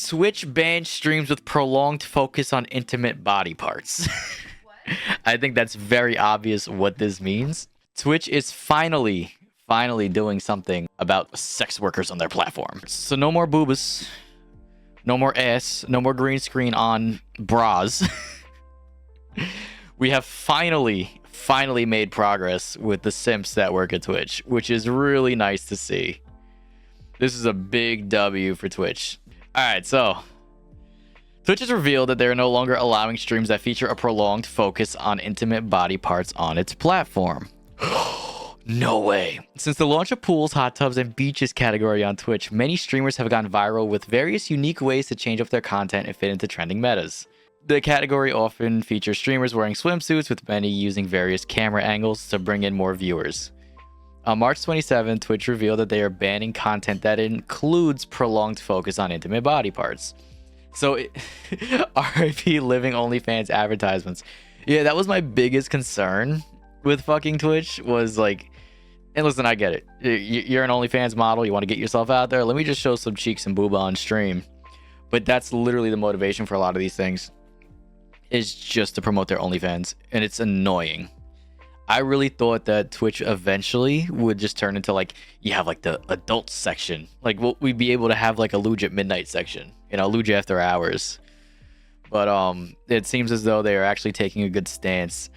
Twitch banned streams with prolonged focus on intimate body parts. I think that's very obvious what this means. Twitch is finally doing something about sex workers on their platform. So no more boobas, no more ass, no more green screen on bras. We have finally made progress with the simps that work at Twitch, which is really nice to see. This is a big W for Twitch. All right, so Twitch has revealed that they are no longer allowing streams that feature a prolonged focus on intimate body parts on its platform. No way. Since the launch of pools, hot tubs, and beaches category on Twitch, many streamers have gone viral with various unique ways to change up their content and fit into trending metas. The category often features streamers wearing swimsuits, with many using various camera angles to bring in more viewers. On March 27, Twitch revealed that they are banning content that includes prolonged focus on intimate body parts. So, RIP living OnlyFans advertisements. Yeah, that was my biggest concern with fucking Twitch, was like, and listen, I get it. You're an OnlyFans model, you want to get yourself out there, let me just show some cheeks and booba on stream. But that's literally the motivation for a lot of these things, is just to promote their OnlyFans, and it's annoying. I really thought that Twitch eventually would just turn into, like, you have like the adult section, like we'd be able to have like a Luge at midnight section, you know, Luge after hours. But it seems as though they are actually taking a good stance.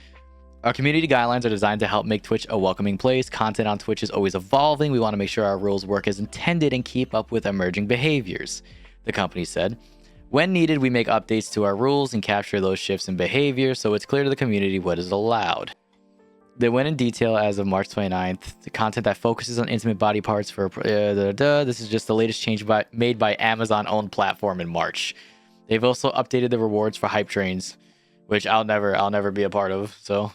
Our community guidelines are designed to help make Twitch a welcoming place. Content on Twitch is always evolving. We want to make sure our rules work as intended and keep up with emerging behaviors, the company said. When needed, we make updates to our rules and capture those shifts in behavior so it's clear to the community what is allowed. They went in detail as of March 29th. The content that focuses on intimate body parts for... this is just the latest change made by Amazon-owned platform in March. They've also updated the rewards for hype trains, which I'll never be a part of, so...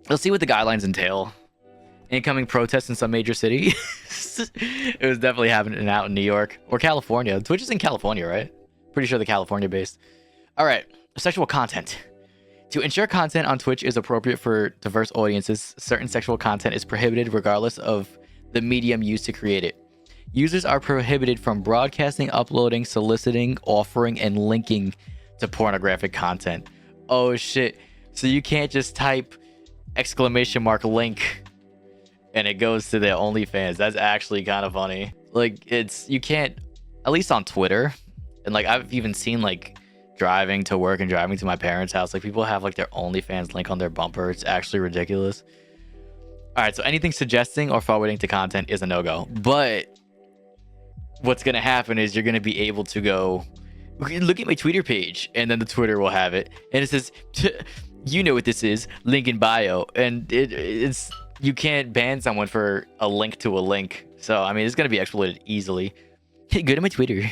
Let's see what the guidelines entail. Incoming protests in some major city. It was definitely happening out in New York or California. Twitch is in California, right? Pretty sure they're California based. All right, sexual content. To ensure content on Twitch is appropriate for diverse audiences, certain sexual content is prohibited regardless of the medium used to create it. Users are prohibited from broadcasting, uploading, soliciting, offering, and linking to pornographic content. Oh shit. So you can't just type !link and it goes to their OnlyFans. That's actually kind of funny. Like, you can't, at least on Twitter, and like I've even seen like driving to work and driving to my parents' house, like people have like their OnlyFans link on their bumper. It's actually ridiculous. All right, so anything suggesting or forwarding to content is a no-go. But what's gonna happen is you're gonna be able to go look at my Twitter page, and then the Twitter will have it, and it says, you know what this is, link in bio, and it's you can't ban someone for a link to a link. So I mean, it's gonna be exploited easily. Hey, go to my Twitter.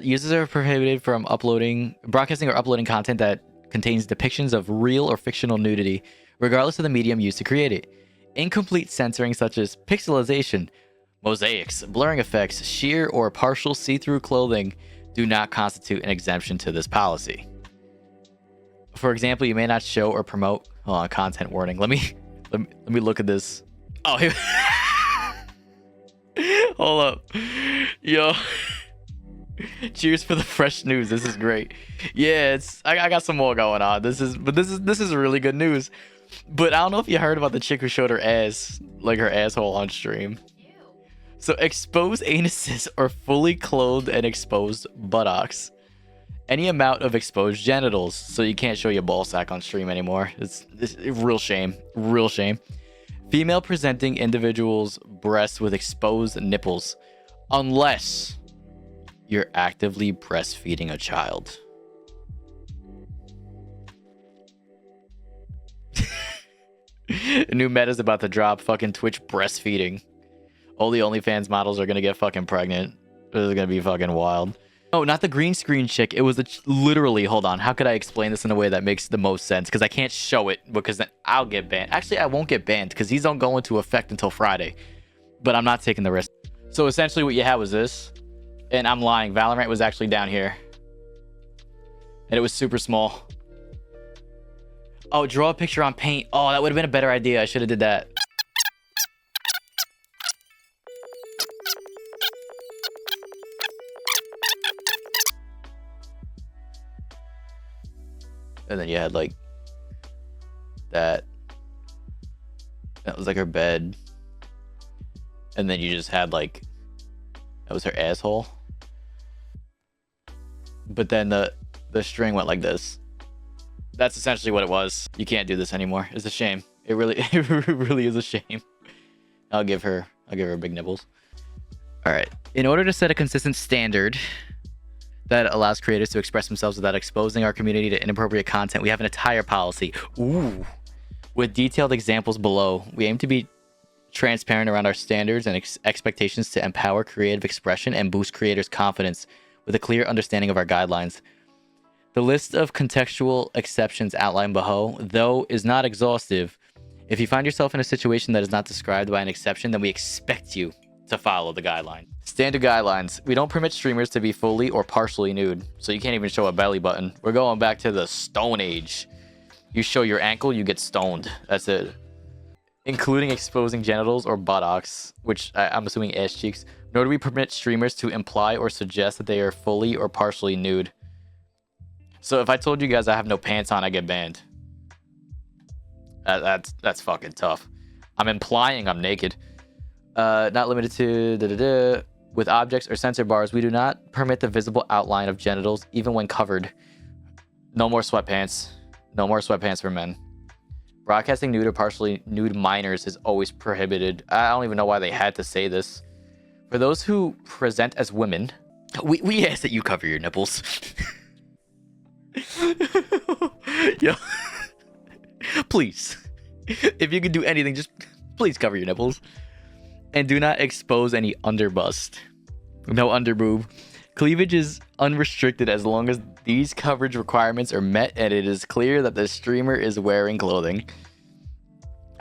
Users are prohibited from broadcasting or uploading content that contains depictions of real or fictional nudity, regardless of the medium used to create it. Incomplete censoring such as pixelization, mosaics, blurring effects, sheer or partial see-through clothing do not constitute an exemption to this policy. For example, you may not show or promote... Hold on, content warning. Let me look at this. Oh, here. Hold up. Yo. Cheers for the fresh news. This is great. Yeah, I got some more going on. This is really good news. But I don't know if you heard about the chick who showed her ass, like her asshole on stream. So exposed anuses or fully clothed and exposed buttocks. Any amount of exposed genitals. So you can't show your ball sack on stream anymore. It's a real shame. Real shame. Female presenting individuals' breasts with exposed nipples. Unless you're actively breastfeeding a child. A new meta's about to drop. Fucking Twitch breastfeeding. All the OnlyFans models are gonna get fucking pregnant. This is gonna be fucking wild. Oh, not the green screen chick. It was literally, hold on. How could I explain this in a way that makes the most sense? Because I can't show it, because then I'll get banned. Actually, I won't get banned because these don't go into effect until Friday. But I'm not taking the risk. So essentially what you had was this. And I'm lying. Valorant was actually down here. And it was super small. Oh, draw a picture on paint. Oh, that would have been a better idea. I should have did that. And then you had like that. That was like her bed. And then you just had like, that was her asshole. But then the string went like this. That's essentially what it was. You can't do this anymore. It's a shame. It really is a shame. I'll give her big nipples. All right. In order to set a consistent standard that allows creators to express themselves without exposing our community to inappropriate content, we have an attire policy. Ooh. With detailed examples below, we aim to be transparent around our standards and expectations to empower creative expression and boost creators' confidence with a clear understanding of our guidelines. The list of contextual exceptions outlined below, though, is not exhaustive. If you find yourself in a situation that is not described by an exception, then we expect you to follow the guideline. Standard guidelines. We don't permit streamers to be fully or partially nude, so you can't even show a belly button. We're going back to the Stone Age. You show your ankle, you get stoned. That's it. Including exposing genitals or buttocks, which I'm assuming ass cheeks. Nor do we permit streamers to imply or suggest that they are fully or partially nude. So if I told you guys I have no pants on, I get banned. That's fucking tough. I'm implying I'm naked. Not limited to with objects or sensor bars. We do not permit the visible outline of genitals even when covered. No more sweatpants. No more sweatpants for men. Broadcasting nude or partially nude minors is always prohibited. I don't even know why they had to say this. For those who present as women, we ask that you cover your nipples. Yo. Please. If you can do anything, just please cover your nipples. And do not expose any underbust. No underboob. Cleavage is unrestricted as long as these coverage requirements are met and it is clear that the streamer is wearing clothing.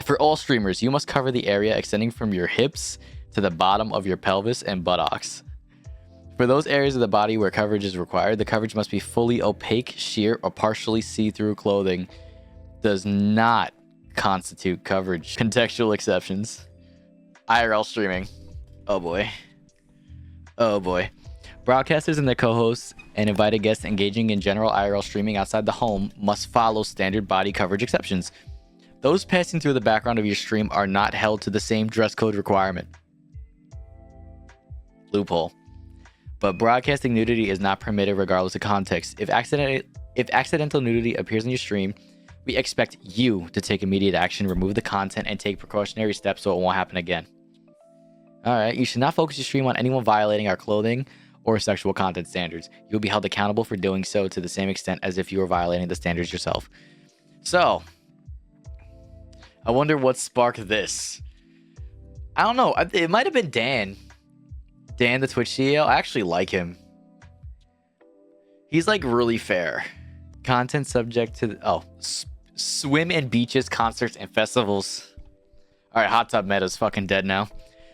For all streamers, you must cover the area extending from your hips to the bottom of your pelvis and buttocks. For those areas of the body where coverage is required, the coverage must be fully opaque, sheer, or partially see-through clothing. Does not constitute coverage. Contextual exceptions. IRL streaming. Oh boy. Oh boy. Broadcasters and their co-hosts and invited guests engaging in general IRL streaming outside the home must follow standard body coverage exceptions. Those passing through the background of your stream are not held to the same dress code requirement. Loophole. But broadcasting nudity is not permitted regardless of context. If accidental nudity appears in your stream, we expect you to take immediate action, remove the content, and take precautionary steps so it won't happen again. Alright, you should not focus your stream on anyone violating our clothing or sexual content standards. You'll be held accountable for doing so to the same extent as if you were violating the standards yourself. So, I wonder what sparked this. I don't know. It might have been Dan. Dan, the Twitch CEO. I actually like him. He's like really fair. Content subject to... swim and beaches, concerts, and festivals. Alright, hot tub meta's fucking dead now.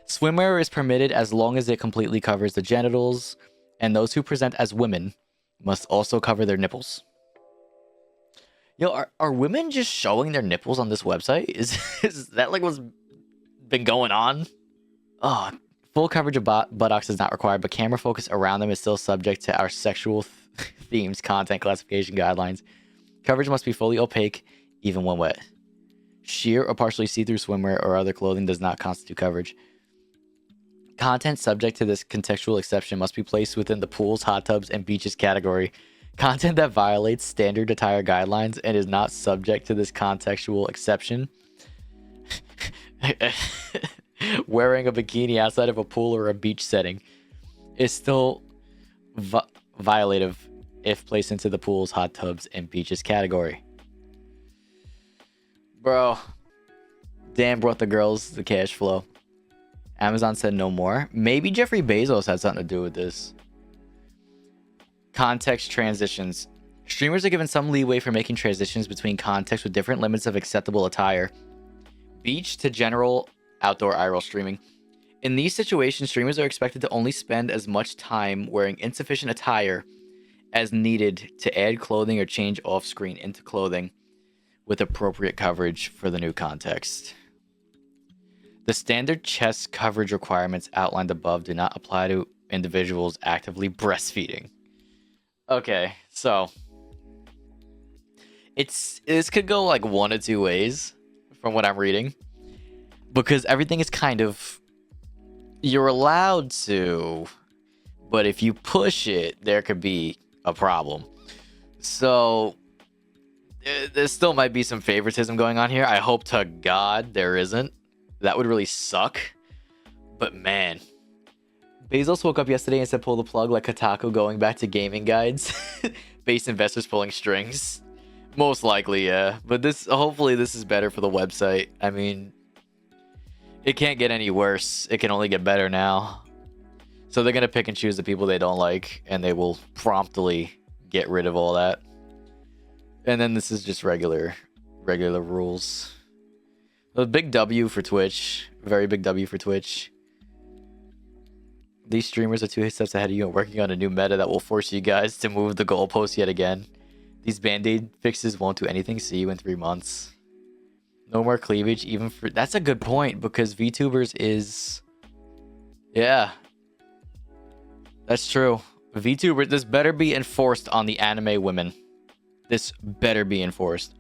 Swimwear is permitted as long as it completely covers the genitals, and those who present as women must also cover their nipples. Yo, are women just showing their nipples on this website? Is that like what's been going on? Oh, full coverage of buttocks is not required, but camera focus around them is still subject to our sexual themes content classification guidelines. Coverage must be fully opaque, even when wet. Sheer or partially see-through swimwear or other clothing does not constitute coverage. Content subject to this contextual exception must be placed within the pools, hot tubs, and beaches category. Content that violates standard attire guidelines and is not subject to this contextual exception. Wearing a bikini outside of a pool or a beach setting is still violative if placed into the pools, hot tubs, and beaches category. Bro, Dan brought the girls the cash flow. Amazon said no more. Maybe Jeffrey Bezos had something to do with this. Context transitions. Streamers are given some leeway for making transitions between contexts with different limits of acceptable attire. Beach to general outdoor IRL streaming. In these situations, streamers are expected to only spend as much time wearing insufficient attire as needed to add clothing or change off-screen into clothing with appropriate coverage for the new context. The standard chest coverage requirements outlined above do not apply to individuals actively breastfeeding. Okay, so This could go like one of two ways from what I'm reading, because everything is kind of, you're allowed to, but if you push it, there could be a problem. So there still might be some favoritism going on here. I hope to God there isn't. That would really suck. But man, Bezos woke up yesterday and said pull the plug, like Kotaku going back to gaming guides. Base investors pulling strings. Most likely, yeah. But hopefully this is better for the website. I mean, it can't get any worse. It can only get better now. So they're going to pick and choose the people they don't like, and they will promptly get rid of all that. And then this is just regular rules. A big W for Twitch. Very big W for Twitch. These streamers are 2 steps ahead of you and working on a new meta that will force you guys to move the goalpost yet again. These band-aid fixes won't do anything. See you in 3 months. No more cleavage, even for... That's a good point, because VTubers is... Yeah. That's true. VTubers, this better be enforced on the anime women. This better be enforced.